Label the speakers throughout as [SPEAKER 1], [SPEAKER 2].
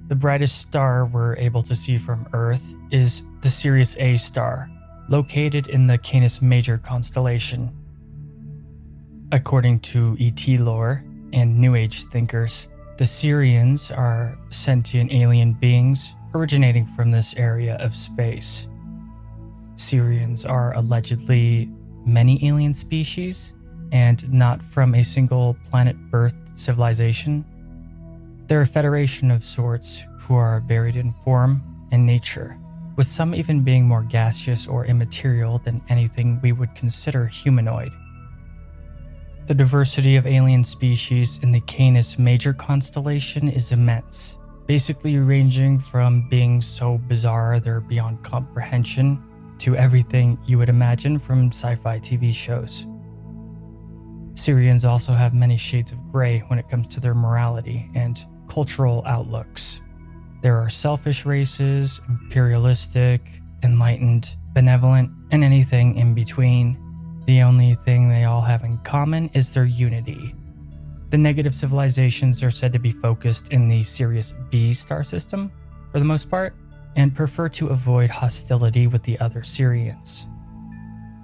[SPEAKER 1] The brightest star we're able to see from Earth is the Sirius-A star, located in the Canis Major constellation. According to ET lore and New Age thinkers, the Sirians are sentient alien beings originating from this area of space. Sirians are allegedly many alien species and not from a single planet-birthed civilization. They're a federation of sorts who are varied in form and nature, with some even being more gaseous or immaterial than anything we would consider humanoid. The diversity of alien species in the Canis Major constellation is immense, basically ranging from being so bizarre they're beyond comprehension to everything you would imagine from sci-fi TV shows. Sirians also have many shades of gray when it comes to their morality and cultural outlooks. There are selfish races, imperialistic, enlightened, benevolent, and anything in between. The only thing they all have in common is their unity. The negative civilizations are said to be focused in the Sirius-B star system, for the most part, and prefer to avoid hostility with the other Sirians.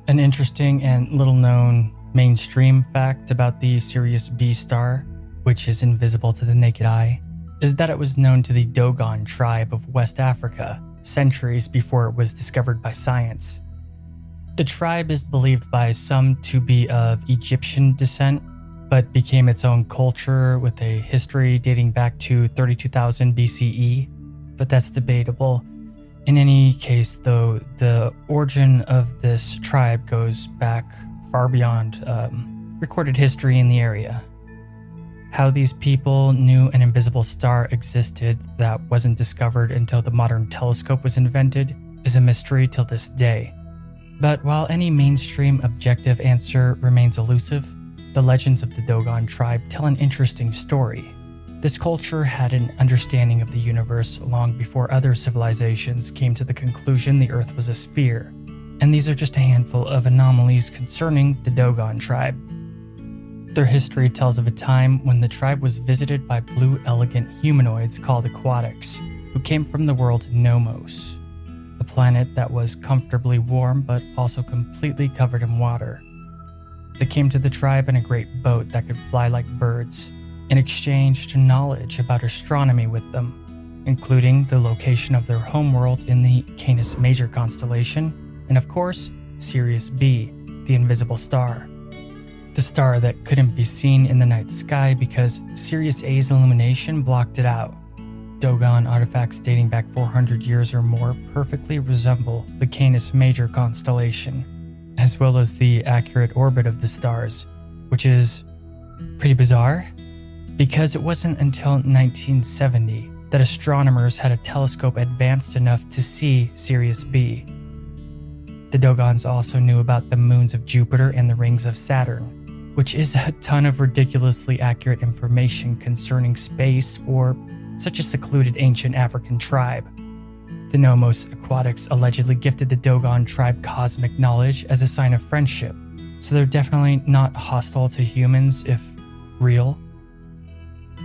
[SPEAKER 1] An interesting and little-known mainstream fact about the Sirius-B star, which is invisible to the naked eye, is that it was known to the Dogon tribe of West Africa centuries before it was discovered by science. The tribe is believed by some to be of Egyptian descent, but became its own culture with a history dating back to 32,000 BCE, but that's debatable. In any case, though, the origin of this tribe goes back far beyond recorded history in the area. How these people knew an invisible star existed that wasn't discovered until the modern telescope was invented is a mystery till this day. But while any mainstream objective answer remains elusive, the legends of the Dogon tribe tell an interesting story. This culture had an understanding of the universe long before other civilizations came to the conclusion the Earth was a sphere, and these are just a handful of anomalies concerning the Dogon tribe. Their history tells of a time when the tribe was visited by blue elegant humanoids called aquatics, who came from the world Nomos, a planet that was comfortably warm but also completely covered in water. They came to the tribe in a great boat that could fly like birds and exchanged knowledge about astronomy with them, including the location of their homeworld in the Canis Major constellation, and of course, Sirius-B, the invisible star. The star that couldn't be seen in the night sky because Sirius-A's illumination blocked it out. Dogon artifacts dating back 400 years or more perfectly resemble the Canis Major constellation, as well as the accurate orbit of the stars, which is pretty bizarre, because it wasn't until 1970 that astronomers had a telescope advanced enough to see Sirius-B. The Dogons also knew about the moons of Jupiter and the rings of Saturn, which is a ton of ridiculously accurate information concerning space for such a secluded ancient African tribe. The Nomos aquatics allegedly gifted the Dogon tribe cosmic knowledge as a sign of friendship, so they're definitely not hostile to humans if real.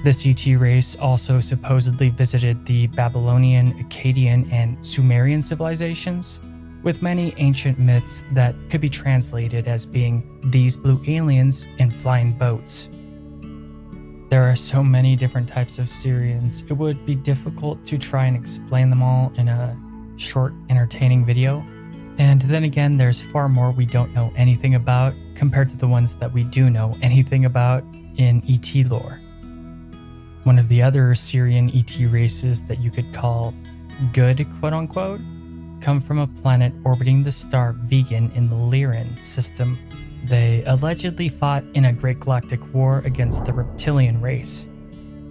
[SPEAKER 1] This ET race also supposedly visited the Babylonian, Akkadian, and Sumerian civilizations, with many ancient myths that could be translated as being these blue aliens in flying boats. There are so many different types of Sirians, it would be difficult to try and explain them all in a short, entertaining video. And then again, there's far more we don't know anything about compared to the ones that we do know anything about in ET lore. One of the other Sirian ET races that you could call good, quote-unquote, come from a planet orbiting the star Vegan in the Lyran system. They allegedly fought in a great galactic war against the reptilian race.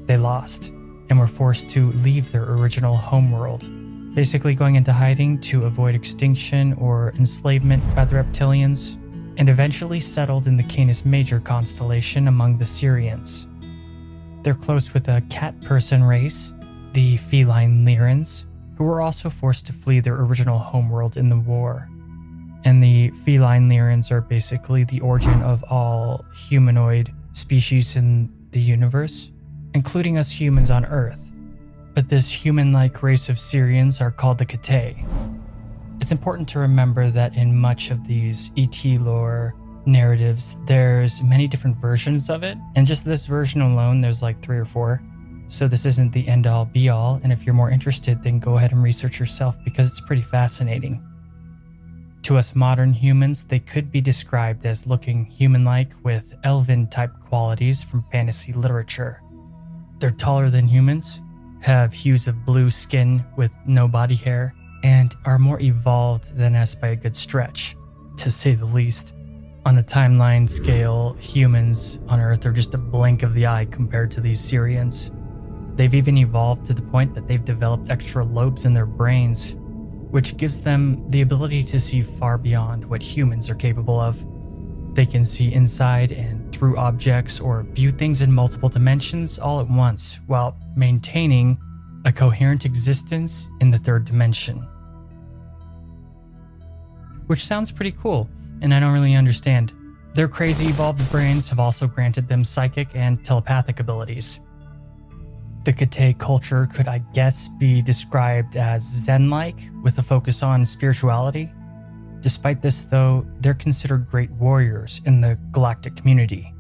[SPEAKER 1] They lost and were forced to leave their original homeworld, basically going into hiding to avoid extinction or enslavement by the reptilians, and eventually settled in the Canis Major constellation among the Sirians. They're close with a cat-person race, the feline Lyrans, who were also forced to flee their original homeworld in the war. And the feline Lyrans are basically the origin of all humanoid species in the universe, including us humans on Earth. But this human-like race of Sirians are called the Canis. It's important to remember that in much of these ET lore narratives, there's many different versions of it, and just this version alone, there's like 3 or 4. So this isn't the end-all be-all, and if you're more interested, then go ahead and research yourself because it's pretty fascinating. To us modern humans, they could be described as looking human-like with elven-type qualities from fantasy literature. They're taller than humans, have hues of blue skin with no body hair, and are more evolved than us by a good stretch, to say the least. On a timeline scale, humans on Earth are just a blink of the eye compared to these Sirians. They've even evolved to the point that they've developed extra lobes in their brains, which gives them the ability to see far beyond what humans are capable of. They can see inside and through objects or view things in multiple dimensions all at once, while maintaining a coherent existence in the third dimension. Which sounds pretty cool, and I don't really understand. Their crazy evolved brains have also granted them psychic and telepathic abilities. The Canis culture could, I guess, be described as Zen-like, with a focus on spirituality. Despite this, though, they're considered great warriors in the galactic community.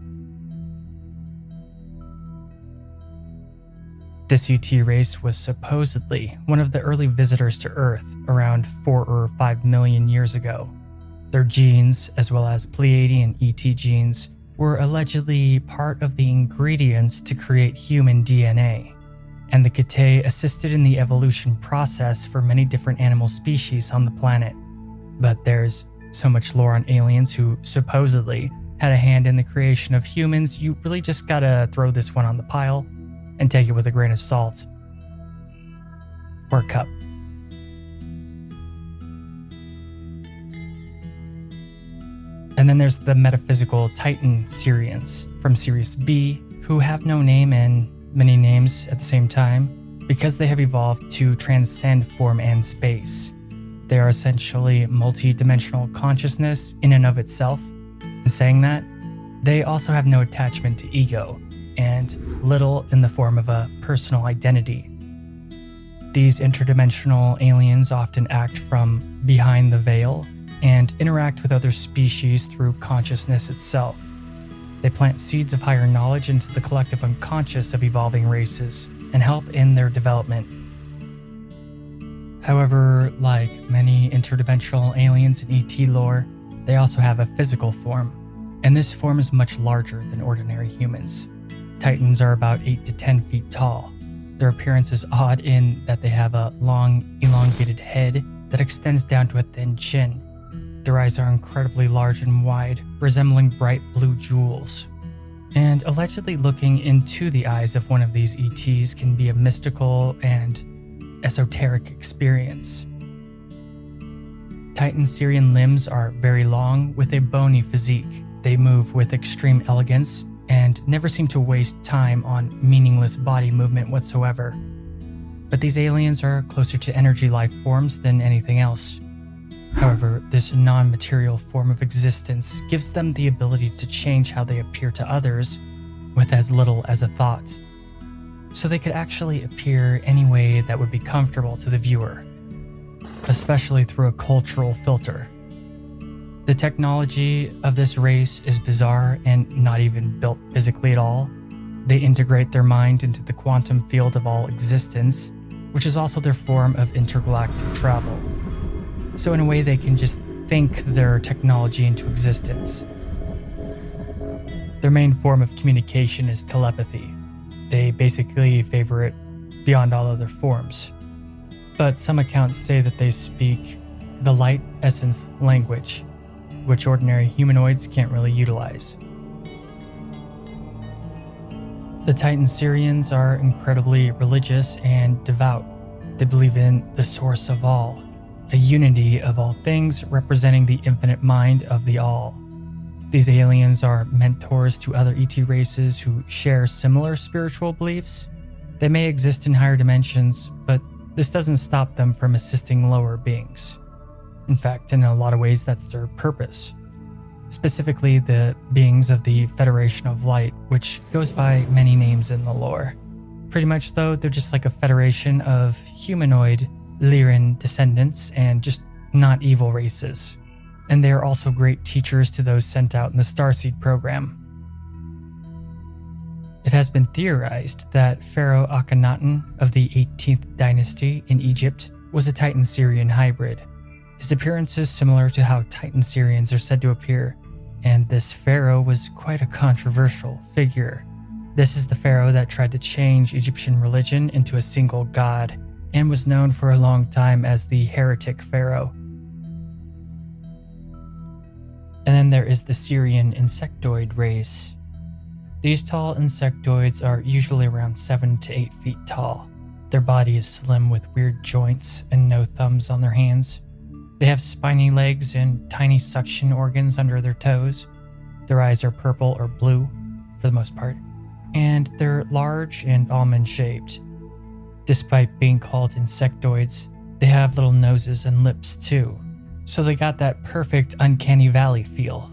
[SPEAKER 1] This ET race was supposedly one of the early visitors to Earth around 4 or 5 million years ago. Their genes, as well as Pleiadian ET genes, were allegedly part of the ingredients to create human DNA. And the Canis assisted in the evolution process for many different animal species on the planet. But there's so much lore on aliens who supposedly had a hand in the creation of humans, you really just gotta throw this one on the pile and take it with a grain of salt. Or cup. And then there's the metaphysical Titan Sirians from Sirius-B, who have no name and many names at the same time because they have evolved to transcend form and space. They are essentially multi-dimensional consciousness in and of itself. In saying that, they also have no attachment to ego and little in the form of a personal identity. These interdimensional aliens often act from behind the veil and interact with other species through consciousness itself. They plant seeds of higher knowledge into the collective unconscious of evolving races and help in their development. However, like many interdimensional aliens in ET lore, they also have a physical form, and this form is much larger than ordinary humans. Titans are about 8 to 10 feet tall. Their appearance is odd in that they have a long, elongated head that extends down to a thin chin. Their eyes are incredibly large and wide, resembling bright blue jewels. And allegedly looking into the eyes of one of these ETs can be a mystical and esoteric experience. Titan Sirian limbs are very long with a bony physique. They move with extreme elegance and never seem to waste time on meaningless body movement whatsoever. But these aliens are closer to energy life forms than anything else. However, this non-material form of existence gives them the ability to change how they appear to others with as little as a thought. So they could actually appear any way that would be comfortable to the viewer, especially through a cultural filter. The technology of this race is bizarre and not even built physically at all. They integrate their mind into the quantum field of all existence, which is also their form of intergalactic travel. So in a way, they can just think their technology into existence. Their main form of communication is telepathy. They basically favor it beyond all other forms. But some accounts say that they speak the light essence language, which ordinary humanoids can't really utilize. The Titan Sirians are incredibly religious and devout. They believe in the source of all, a unity of all things representing the infinite mind of the all. These aliens are mentors to other ET races who share similar spiritual beliefs. They may exist in higher dimensions, but this doesn't stop them from assisting lower beings. In fact, in a lot of ways, that's their purpose. Specifically, the beings of the Federation of Light, which goes by many names in the lore. Pretty much though, they're just like a federation of humanoid Lyran descendants and just not evil races. And they are also great teachers to those sent out in the Starseed program. It has been theorized that Pharaoh Akhenaten of the 18th dynasty in Egypt was a Titan-Sirian hybrid. His appearance is similar to how Titan-Sirians are said to appear, and this pharaoh was quite a controversial figure. This is the pharaoh that tried to change Egyptian religion into a single god, and was known for a long time as the heretic pharaoh. And then there is the Sirian insectoid race. These tall insectoids are usually around 7 to 8 feet tall. Their body is slim with weird joints and no thumbs on their hands. They have spiny legs and tiny suction organs under their toes. Their eyes are purple or blue, for the most part, and they're large and almond-shaped. Despite being called insectoids, they have little noses and lips too, so they got that perfect uncanny valley feel.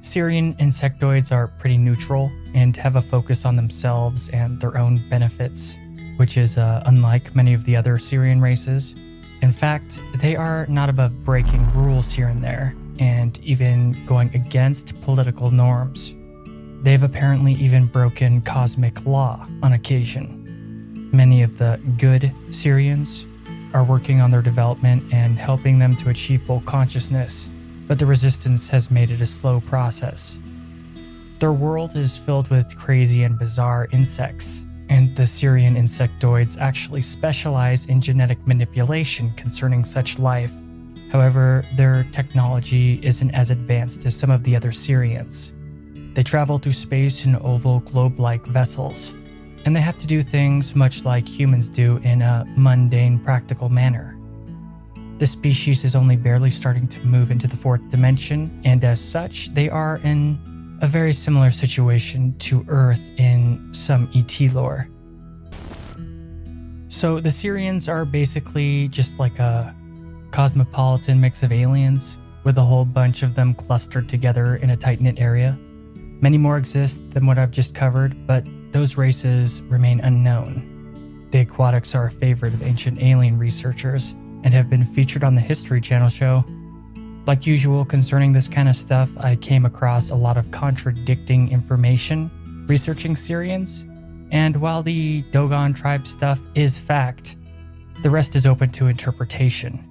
[SPEAKER 1] Sirian insectoids are pretty neutral and have a focus on themselves and their own benefits, which is unlike many of the other Sirian races. In fact, they are not above breaking rules here and there, and even going against political norms. They've apparently even broken cosmic law on occasion. Many of the good Sirians are working on their development and helping them to achieve full consciousness, but the resistance has made it a slow process. Their world is filled with crazy and bizarre insects, and the Sirian insectoids actually specialize in genetic manipulation concerning such life. However, their technology isn't as advanced as some of the other Sirians. They travel through space in oval globe-like vessels, and they have to do things much like humans do in a mundane, practical manner. The species is only barely starting to move into the fourth dimension, and as such, they are in a very similar situation to Earth in some ET lore. So the Sirians are basically just like a cosmopolitan mix of aliens, with a whole bunch of them clustered together in a tight-knit area. Many more exist than what I've just covered, but those races remain unknown. The aquatics are a favorite of ancient alien researchers and have been featured on the History Channel show. Like usual concerning this kind of stuff, I came across a lot of contradicting information researching Sirians, and while the Dogon tribe stuff is fact, the rest is open to interpretation.